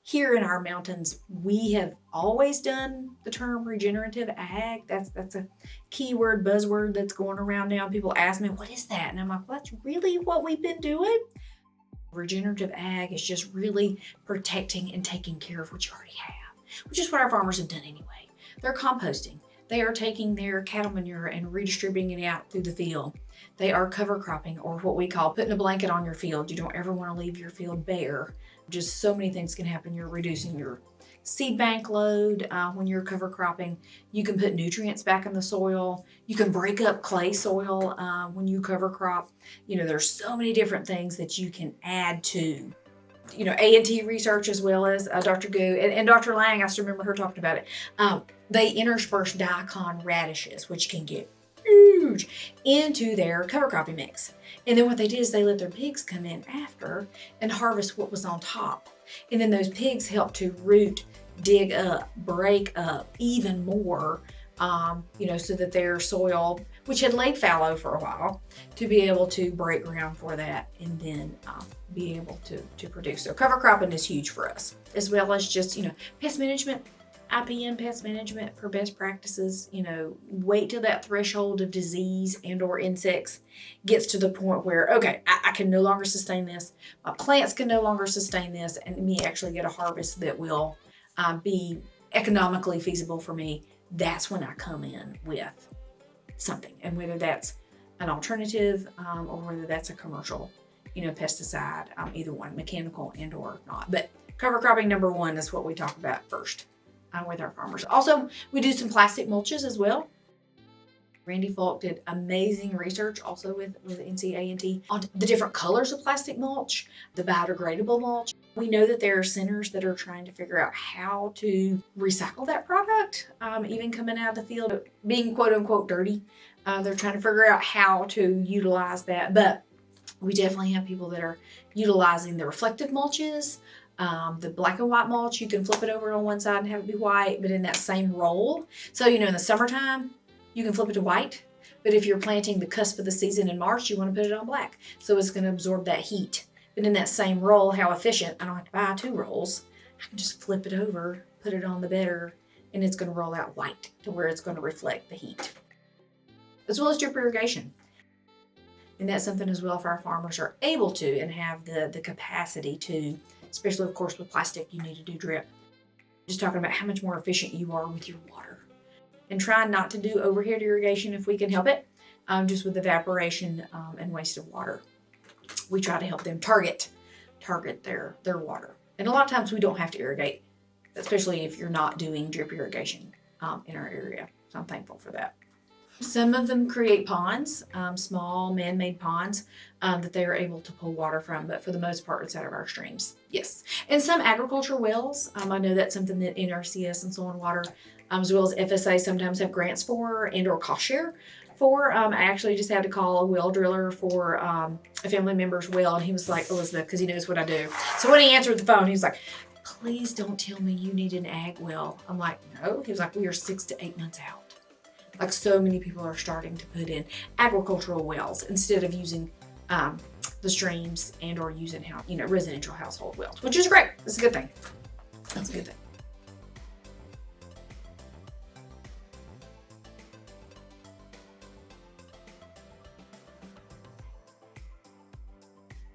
Here in our mountains, we have always done the term regenerative ag. That's a keyword, buzzword that's going around now. People ask me, what is that? And I'm like, well, that's really what we've been doing. Regenerative ag is just really protecting and taking care of what you already have, which is what our farmers have done anyway. They're composting. They are taking their cattle manure and redistributing it out through the field. They are cover cropping, or what we call putting a blanket on your field. You don't ever want to leave your field bare. Just so many things can happen. You're reducing your seed bank load when you're cover cropping. You can put nutrients back in the soil. You can break up clay soil when you cover crop. There's so many different things that you can add to A&T research, as well as Dr. Gu and Dr. Lang. I still remember her talking about it. They intersperse daikon radishes, which can get huge, into their cover cropping mix. And then what they did is they let their pigs come in after and harvest what was on top. And then those pigs help to root, dig up, break up even more, so that their soil, which had laid fallow for a while, to be able to break ground for that and then be able to produce. So cover cropping is huge for us, as well as just, pest management. IPM pest management for best practices. Wait till that threshold of disease and or insects gets to the point where, okay, I can no longer sustain this. My plants can no longer sustain this, and me actually get a harvest that will be economically feasible for me. That's when I come in with something, and whether that's an alternative or whether that's a commercial, pesticide, either one, mechanical and or not. But cover cropping number one is what we talk about first with our farmers. Also, we do some plastic mulches as well. Randy Falk did amazing research also with NCA&T on the different colors of plastic mulch, the biodegradable mulch. We know that there are centers that are trying to figure out how to recycle that product, even coming out of the field, being quote unquote dirty. They're trying to figure out how to utilize that. But we definitely have people that are utilizing the reflective mulches. The black and white mulch, you can flip it over on one side and have it be white, but in that same roll. So, in the summertime, you can flip it to white. But if you're planting the cusp of the season in March, you want to put it on black. So it's going to absorb that heat. But in that same roll, how efficient. I don't have to buy 2 rolls. I can just flip it over, put it on the bedder, and it's going to roll out white to where it's going to reflect the heat. As well as drip irrigation. And that's something as well if our farmers are able to and have the capacity to. Especially, of course, with plastic, you need to do drip. Just talking about how much more efficient you are with your water. And trying not to do overhead irrigation if we can help it, just with evaporation and waste of water. We try to help them target their water. And a lot of times we don't have to irrigate, especially if you're not doing drip irrigation in our area. So I'm thankful for that. Some of them create ponds, small man-made ponds that they are able to pull water from, but for the most part, it's out of our streams. Yes. And some agriculture wells, I know that's something that NRCS and Soil and Water, as well as FSA sometimes have grants for and or cost share for. I actually just had to call a well driller for a family member's well, and he was like, Elizabeth, because he knows what I do. So when he answered the phone, he was like, please don't tell me you need an ag well. I'm like, no. He was like, we are 6 to 8 months out. Like so many people are starting to put in agricultural wells instead of using the streams and or using residential household wells, which is great. It's a good thing. That's a good thing.